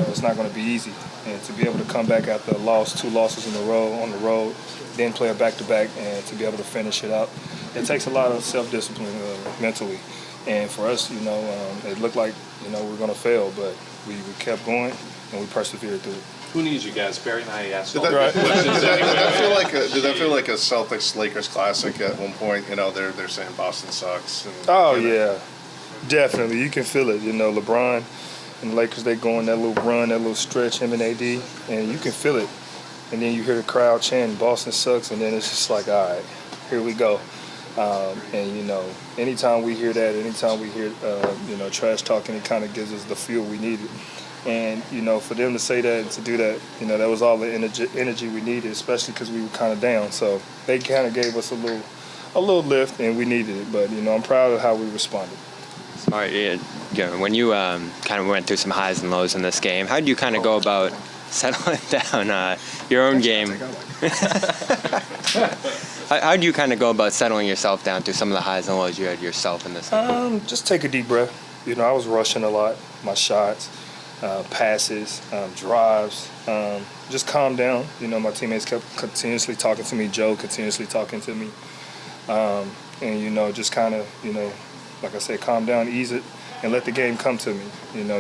it's not going to be easy. And to be able to come back after a loss, 2 losses in a row on the road, then play a back-to-back, and to be able to finish it out, it takes a lot of self-discipline mentally. And for us, it looked like, we're going to fail, but we kept going and we persevered through it. Who needs you guys? Barry and I asked all Did the questions anyway. did that feel like a Celtics-Lakers classic at one point? They're saying Boston sucks. Yeah, definitely. You can feel it. LeBron and the Lakers, they go on that little run, that little stretch, him and AD, and you can feel it. And then you hear the crowd chanting, Boston sucks, and then it's just like, all right, here we go. Anytime we hear that, anytime we hear, trash talking, it kind of gives us the fuel we needed. And, for them to say that and to do that, that was all the energy we needed, especially because we were kind of down. So they kind of gave us a little lift, and we needed it. But, I'm proud of how we responded. All right, when you kind of went through some highs and lows in this game, how did you kind of go about settling down your own game? How do you kind of go about settling yourself down through some of the highs and lows you had yourself in this game? Just take a deep breath. I was rushing a lot, my shots, passes, drives. Just calm down. My teammates kept continuously talking to me, Joe continuously talking to me. Just kind of, like I said, calm down, ease it, and let the game come to me.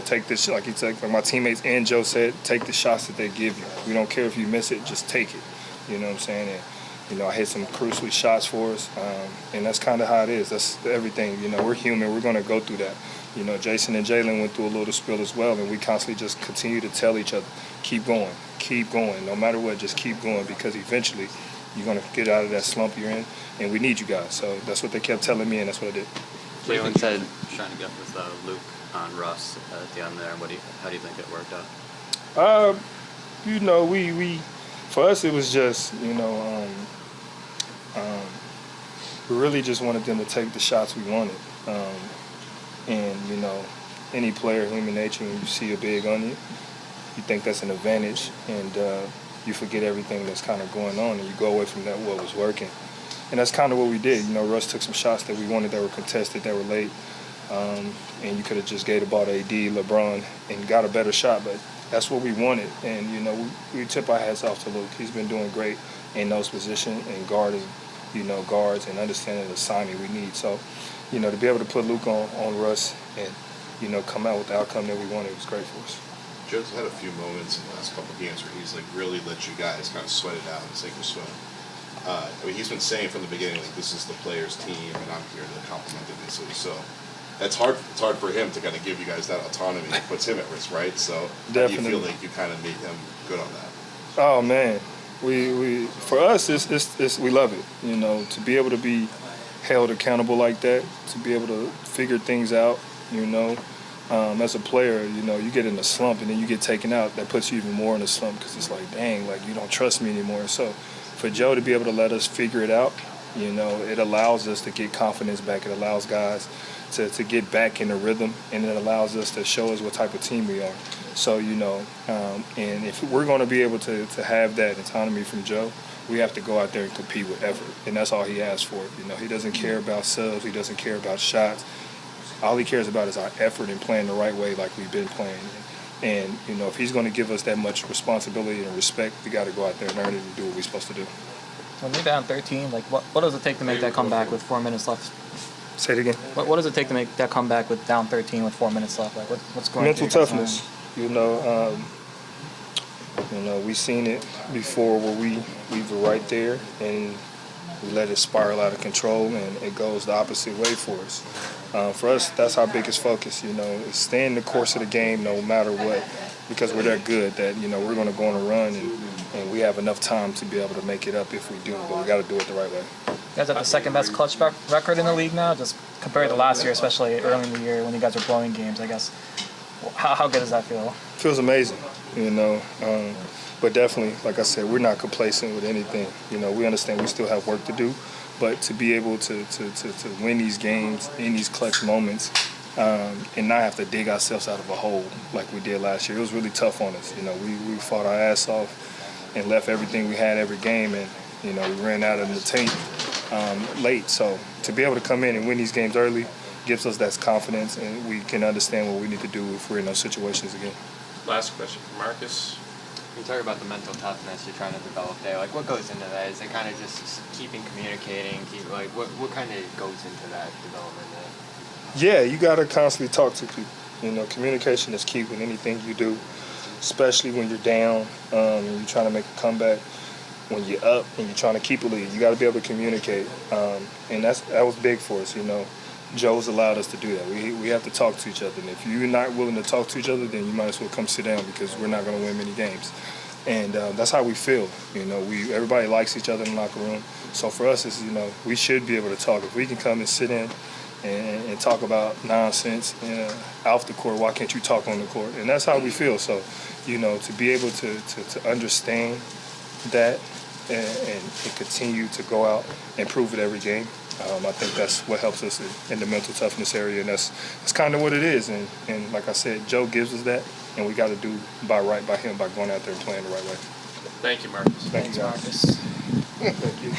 Take this, like he said, like my teammates and Joe said, take the shots that they give you. We don't care if you miss it, just take it. You know what I'm saying? And, I hit some crucial shots for us, and that's kind of how it is. That's everything. We're human. We're going to go through that. Jason and Jalen went through a little spill as well, and we constantly just continue to tell each other, keep going, no matter what, just keep going, because eventually you're going to get out of that slump you're in, and we need you guys. So that's what they kept telling me, and that's what I did. Jalen said, trying to get with Luke on Russ at the end there. How do you think it worked out? We for us it was just we really just wanted them to take the shots we wanted. Any player, human nature, when you see a big on you, you think that's an advantage, and you forget everything that's kind of going on, and you go away from that what was working. And that's kind of what we did. Russ took some shots that we wanted that were contested, that were late, and you could have just gave the ball to AD, LeBron, and got a better shot, but that's what we wanted. And, we tip our hats off to Luke. He's been doing great in those positions and guarding, guards and understanding the assignment we need. So, to be able to put Luke on Russ and, come out with the outcome that we wanted was great for us. Joe's had a few moments in the last couple of games where he's really let you guys kind of sweat it out and sink or swim. He's been saying from the beginning, this is the players' team, and I'm here to compliment it. So it's hard for him to kind of give you guys that autonomy. It puts him at risk, right? So definitely. Do you feel like you kind of made him good on that? Oh man, we for us it's we love it. To be able to be held accountable like that, to be able to figure things out. As a player, you get in a slump and then you get taken out. That puts you even more in a slump because it's like, dang, like you don't trust me anymore. So for Joe to be able to let us figure it out, it allows us to get confidence back. It allows guys to get back in the rhythm, and it allows us to show us what type of team we are. So, and if we're going to be able to have that autonomy from Joe, we have to go out there and compete with effort, and that's all he asks for. He doesn't care about subs. He doesn't care about shots. All he cares about is our effort and playing the right way like we've been playing. And, if he's going to give us that much responsibility and respect, we got to go out there and earn it and do what we're supposed to do. When you're down 13, what does it take to make that comeback with 4 minutes left? Say it again. What does it take to make that comeback with down 13 with 4 minutes left? What's going on? Mental toughness. We've seen it before where we were right there and we let it spiral out of control and it goes the opposite way for us. For us, that's our biggest focus, is staying the course of the game no matter what, because we're that good that, we're going to go on a run and we have enough time to be able to make it up if we do, but we got to do it the right way. You guys have the second best clutch record in the league now, just compared to last year, especially early in the year when you guys were blowing games, I guess. How good does that feel? Feels amazing, but definitely, like I said, we're not complacent with anything. We understand we still have work to do, but to be able to win these games in these clutch moments and not have to dig ourselves out of a hole like we did last year, it was really tough on us. We fought our ass off and left everything we had every game, and we ran out of the tank late. So to be able to come in and win these games early gives us that confidence, and we can understand what we need to do if we're in those situations again. Last question for Marcus. You talk about the mental toughness you're trying to develop there. Like, what goes into that? Is it kind of just keeping communicating? What kind of goes into that development there? Yeah, you got to constantly talk to people. You know, communication is key with anything you do, especially when you're down and you're trying to make a comeback. When you're up and you're trying to keep a lead, you got to be able to communicate, and that was big for us. You know, Joe's allowed us to do that. We have to talk to each other, and if you're not willing to talk to each other, then you might as well come sit down because we're not going to win many games. And that's how we feel. You know, everybody likes each other in the locker room. So for us, it's, you know, we should be able to talk. If we can come and sit in and talk about nonsense off the court, why can't you talk on the court? And that's how we feel. So, you know, to be able to understand that and continue to go out and prove it every game, I think that's what helps us in the mental toughness area, and that's kind of what it is. And like I said, Joe gives us that, and we got to do by him by going out there and playing the right way. Thank you, Marcus. Thank you, guys. Marcus. Thank you.